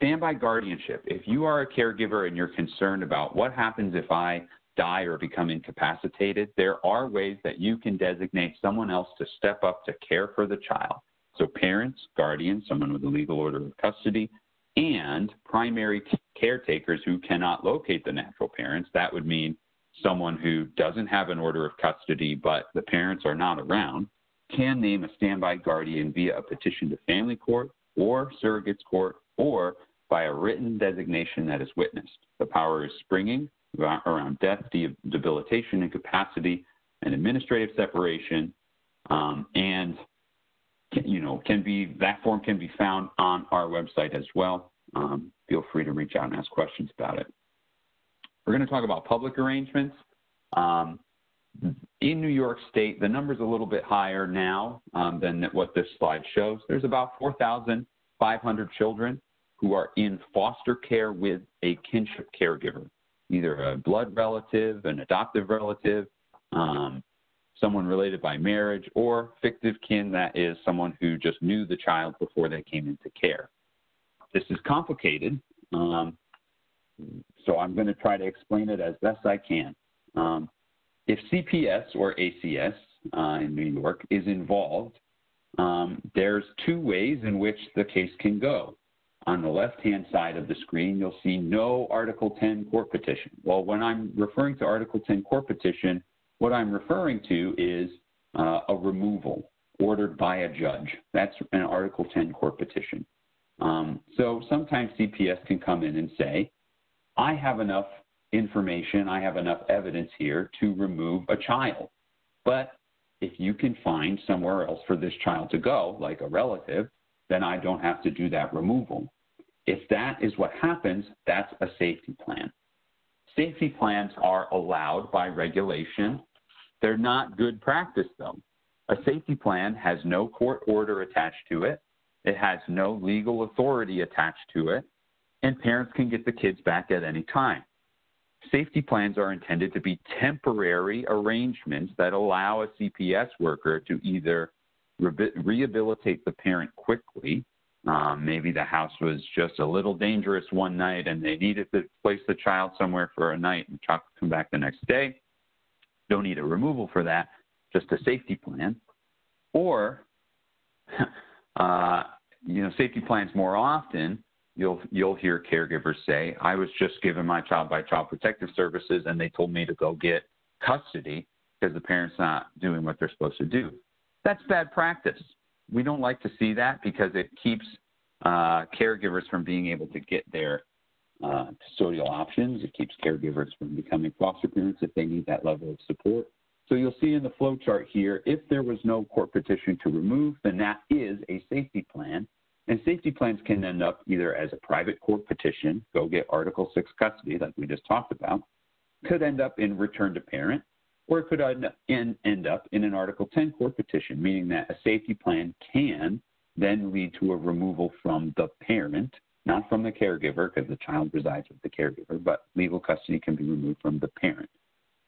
Standby guardianship. If you are a caregiver and you're concerned about what happens if I die or become incapacitated, there are ways that you can designate someone else to step up to care for the child. So parents, guardians, someone with a legal order of custody, and primary caretakers who cannot locate the natural parents. That would mean someone who doesn't have an order of custody, but the parents are not around, can name a standby guardian via a petition to family court or surrogates court or by a written designation that is witnessed. The power is springing around death, debilitation, incapacity, and administrative separation, and that form can be found on our website as well. Feel free to reach out and ask questions about it. We're going to talk about public arrangements. In New York State, the number's a little bit higher now than what this slide shows. There's about 4,500 children who are in foster care with a kinship caregiver, either a blood relative, an adoptive relative, someone related by marriage, or fictive kin, that is someone who just knew the child before they came into care. This is complicated, so I'm going to try to explain it as best I can. If CPS or ACS in New York is involved, there's two ways in which the case can go. On the left-hand side of the screen, you'll see no Article 10 court petition. Well, when I'm referring to Article 10 court petition, what I'm referring to is a removal ordered by a judge. That's an Article 10 court petition. So sometimes CPS can come in and say, I have enough information, I have enough evidence here to remove a child. But if you can find somewhere else for this child to go, like a relative, then I don't have to do that removal. If that is what happens, that's a safety plan. Safety plans are allowed by regulation. They're not good practice, though. A safety plan has no court order attached to it. It has no legal authority attached to it, and parents can get the kids back at any time. Safety plans are intended to be temporary arrangements that allow a CPS worker to either rehabilitate the parent quickly. Maybe the house was just a little dangerous one night and they needed to place the child somewhere for a night and the child could come back the next day. Don't need a removal for that, just a safety plan. Or, safety plans more often, you'll hear caregivers say, I was just given my child by Child Protective Services and they told me to go get custody because the parent's not doing what they're supposed to do. That's bad practice. We don't like to see that because it keeps caregivers from being able to get their custodial options. It keeps caregivers from becoming foster parents if they need that level of support. So you'll see in the flow chart here, if there was no court petition to remove, then that is a safety plan. And safety plans can end up either as a private court petition, go get Article 6 custody, like we just talked about, could end up in return to parent, or it could end up in an Article 10 court petition, meaning that a safety plan can then lead to a removal from the parent, not from the caregiver, because the child resides with the caregiver, but legal custody can be removed from the parent.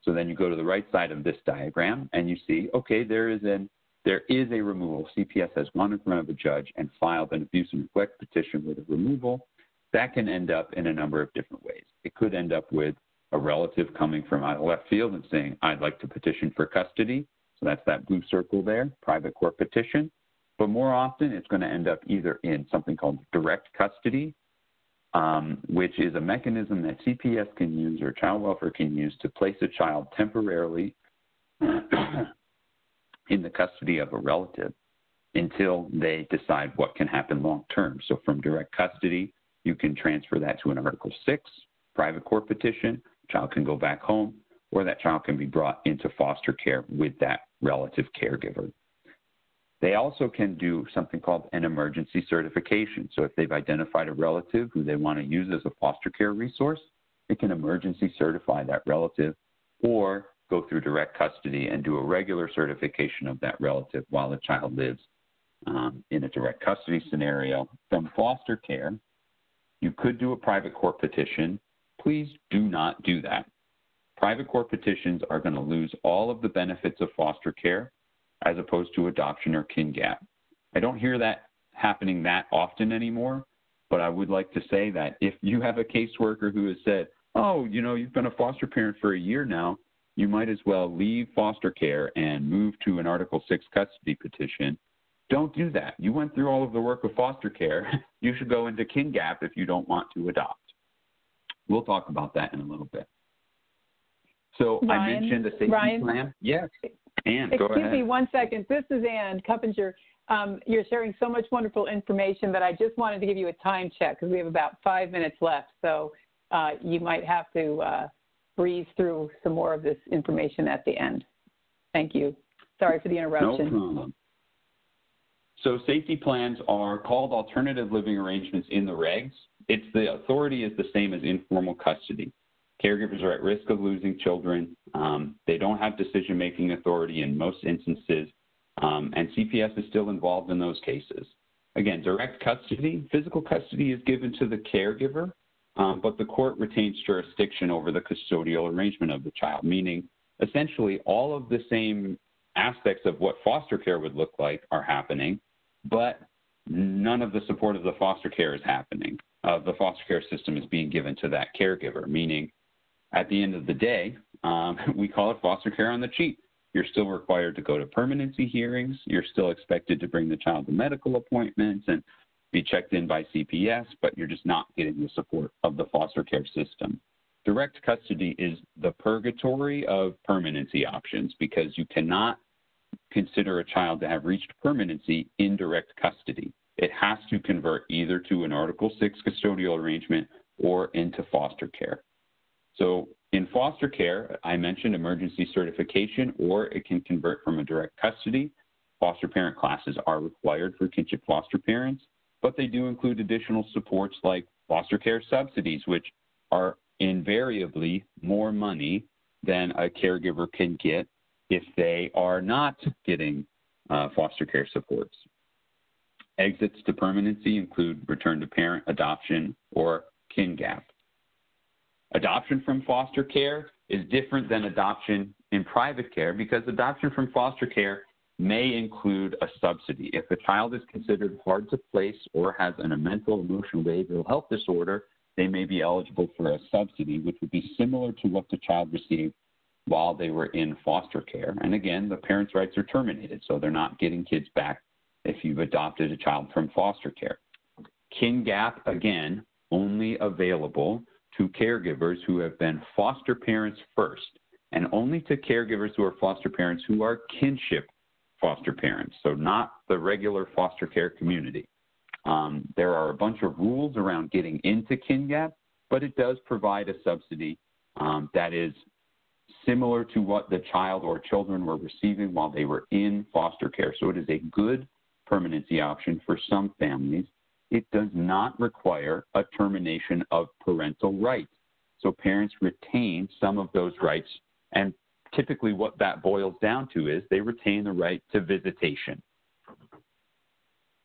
So then you go to the right side of this diagram and you see, okay, there is a removal. CPS has gone in front of a judge and filed an abuse and neglect petition with a removal. That can end up in a number of different ways. It could end up with a relative coming from out of left field and saying, I'd like to petition for custody. So that's that blue circle there, private court petition. But more often, it's going to end up either in something called direct custody, which is a mechanism that CPS can use or child welfare can use to place a child temporarily in the custody of a relative until they decide what can happen long term. So from direct custody, you can transfer that to an Article 6 private court petition. Child can go back home, or that child can be brought into foster care with that relative caregiver. They also can do something called an emergency certification. So if they've identified a relative who they want to use as a foster care resource, they can emergency certify that relative or go through direct custody and do a regular certification of that relative while the child lives in a direct custody scenario. From foster care, you could do a private court petition. Please do not do that. Private court petitions are going to lose all of the benefits of foster care as opposed to adoption or kin gap. I don't hear that happening that often anymore, But I would like to say that if you have a caseworker who has said, oh, you know, you've been a foster parent for a year now, you might as well leave foster care and move to an Article 6 custody petition. Don't do that. You went through all of the work of foster care. You should go into KinGap if you don't want to adopt. We'll talk about that in a little bit. So Ryan, I mentioned a safety plan. Yes. Ann, go ahead. Excuse me 1 second. This is Ann Cuppinger. You're sharing so much wonderful information that I just wanted to give you a time check because we have about 5 minutes left. So you might have to breeze through some more of this information at the end. Thank you. Sorry for the interruption. No problem. So safety plans are called alternative living arrangements in the regs. The authority is the same as informal custody. Caregivers are at risk of losing children. They don't have decision-making authority in most instances, and CPS is still involved in those cases. Again, direct custody, physical custody is given to the caregiver, but the court retains jurisdiction over the custodial arrangement of the child, meaning essentially all of the same aspects of what foster care would look like are happening, but none of the support of the foster care is happening. The foster care system is being given to that caregiver, meaning at the end of the day, we call it foster care on the cheap. You're still required to go to permanency hearings. You're still expected to bring the child to medical appointments and be checked in by CPS, but you're just not getting the support of the foster care system. Direct custody is the purgatory of permanency options because you cannot consider a child to have reached permanency in direct custody. It has to convert either to an Article 6 custodial arrangement or into foster care. So in foster care, I mentioned emergency certification, or it can convert from a direct custody. Foster parent classes are required for kinship foster parents, but they do include additional supports like foster care subsidies, which are invariably more money than a caregiver can get if they are not getting foster care supports. Exits to permanency include return to parent, adoption, or KinGap. Adoption from foster care is different than adoption in private care because adoption from foster care may include a subsidy. If a child is considered hard to place or has a mental, emotional, behavioral health disorder, they may be eligible for a subsidy, which would be similar to what the child received while they were in foster care. And again, the parents' rights are terminated, so they're not getting kids back if you've adopted a child from foster care. KinGap, again, only available to caregivers who have been foster parents first, and only to caregivers who are foster parents who are kinship foster parents, so not the regular foster care community. There are a bunch of rules around getting into KinGap, but it does provide a subsidy that is similar to what the child or children were receiving while they were in foster care. So it is a good permanency option for some families. It does not require a termination of parental rights. So parents retain some of those rights, and typically what that boils down to is they retain the right to visitation.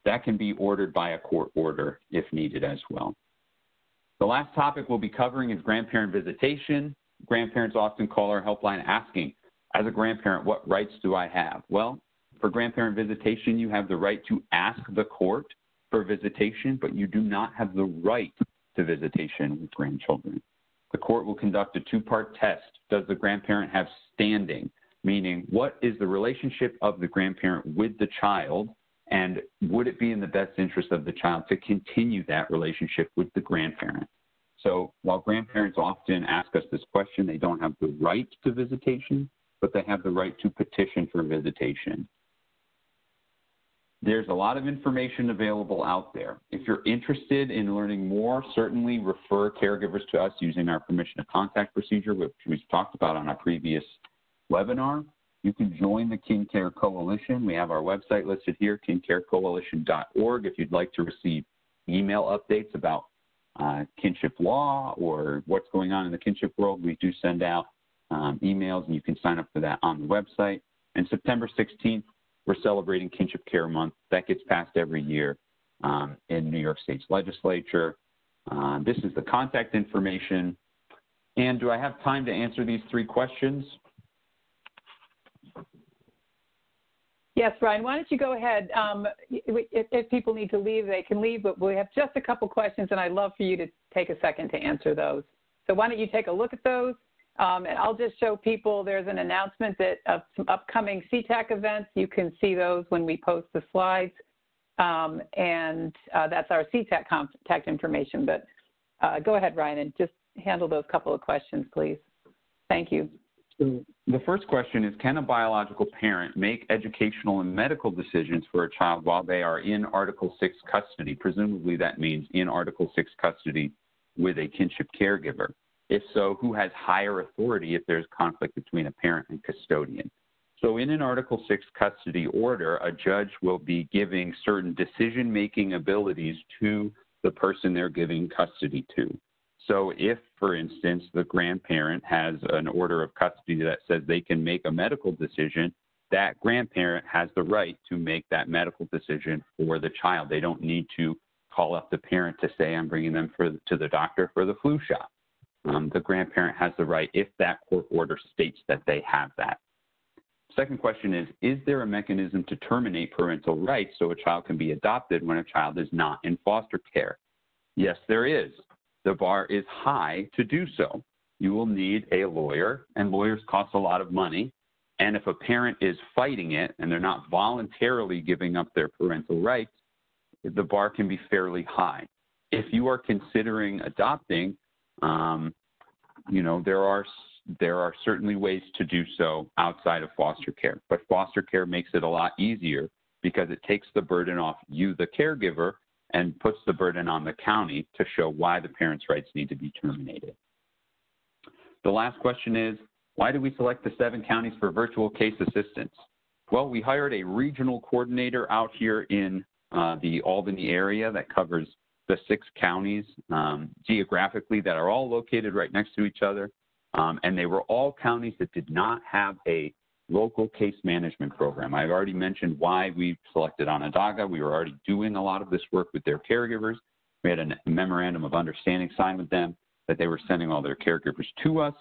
That can be ordered by a court order if needed as well. The last topic we'll be covering is grandparent visitation. Grandparents often call our helpline asking, as a grandparent, what rights do I have? Well, for grandparent visitation, you have the right to ask the court for visitation, but you do not have the right to visitation with grandchildren. The court will conduct a two-part test. Does the grandparent have standing? Meaning, what is the relationship of the grandparent with the child, and would it be in the best interest of the child to continue that relationship with the grandparent? So while grandparents often ask us this question, they don't have the right to visitation, but they have the right to petition for visitation. There's a lot of information available out there. If you're interested in learning more, certainly refer caregivers to us using our permission to contact procedure, which we've talked about on a previous webinar. You can join the KinCare Coalition. We have our website listed here, kincarecoalition.org, if you'd like to receive email updates about kinship law or what's going on in the kinship world. We do send out emails, and you can sign up for that on the website. And September 16th, we're celebrating Kinship Care Month. That gets passed every year in New York State's legislature. This is the contact information. And do I have time to answer these three questions? Yes, Ryan, why don't you go ahead? If people need to leave, they can leave, but we have just a couple questions, and I'd love for you to take a second to answer those. So why don't you take a look at those? And I'll just show people there's an announcement that of some upcoming CTAC events. You can see those when we post the slides. That's our CTAC contact information. But go ahead, Ryan, and just handle those couple of questions, please. Thank you. So the first question is, can a biological parent make educational and medical decisions for a child while they are in Article 6 custody? Presumably that means in Article 6 custody with a kinship caregiver. If so, who has higher authority if there's conflict between a parent and custodian? So in an Article 6 custody order, a judge will be giving certain decision-making abilities to the person they're giving custody to. So if, for instance, the grandparent has an order of custody that says they can make a medical decision, that grandparent has the right to make that medical decision for the child. They don't need to call up the parent to say, I'm bringing them to the doctor for the flu shot. The grandparent has the right if that court order states that they have that. Second question is there a mechanism to terminate parental rights so a child can be adopted when a child is not in foster care? Yes, there is. The bar is high to do so. You will need a lawyer, and lawyers cost a lot of money. And if a parent is fighting it and they're not voluntarily giving up their parental rights, the bar can be fairly high. If you are considering adopting, there are certainly ways to do so outside of foster care. But foster care makes it a lot easier because it takes the burden off you, the caregiver, and puts the burden on the county to show why the parent's rights need to be terminated. The last question is, why do we select the 7 counties for virtual case assistance? Well, we hired a regional coordinator out here in the Albany area that covers the 6 counties geographically that are all located right next to each other. And they were all counties that did not have a local case management program. I've already mentioned why we selected Onondaga. We were already doing a lot of this work with their caregivers. We had a memorandum of understanding signed with them that they were sending all their caregivers to us.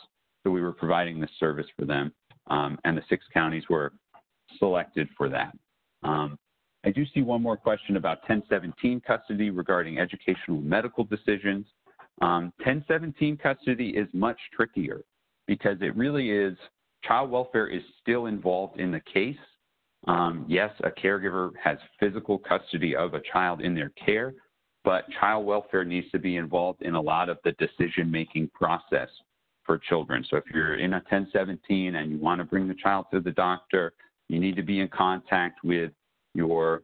So we were providing this service for them. And the 6 counties were selected for that. I do see one more question about 1017 custody regarding educational and medical decisions. 1017 custody is much trickier because it really is, child welfare is still involved in the case. Yes, a caregiver has physical custody of a child in their care, but child welfare needs to be involved in a lot of the decision-making process for children. So if you're in a 1017 and you want to bring the child to the doctor, you need to be in contact with your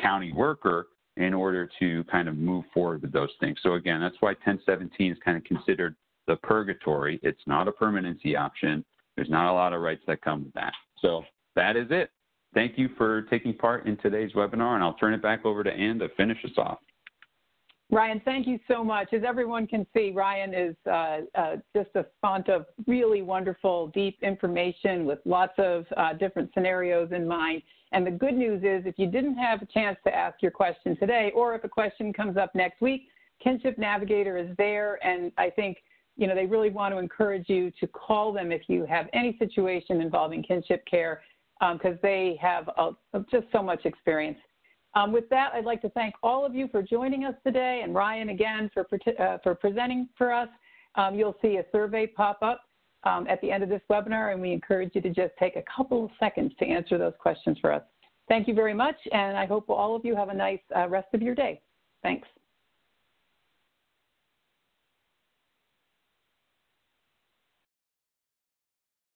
county worker in order to kind of move forward with those things. So again, that's why 1017 is kind of considered the purgatory. It's not a permanency option. There's not a lot of rights that come with that. So that is it. Thank you for taking part in today's webinar, and I'll turn it back over to Ann to finish us off. Ryan, thank you so much. As everyone can see, Ryan is just a font of really wonderful, deep information with lots of different scenarios in mind. And the good news is if you didn't have a chance to ask your question today, or if a question comes up next week, Kinship Navigator is there. And I think, they really want to encourage you to call them if you have any situation involving kinship care, because they have just so much experience. With that, I'd like to thank all of you for joining us today, and Ryan again for presenting for us. You'll see a survey pop up at the end of this webinar, and we encourage you to just take a couple of seconds to answer those questions for us. Thank you very much, and I hope all of you have a nice rest of your day. Thanks.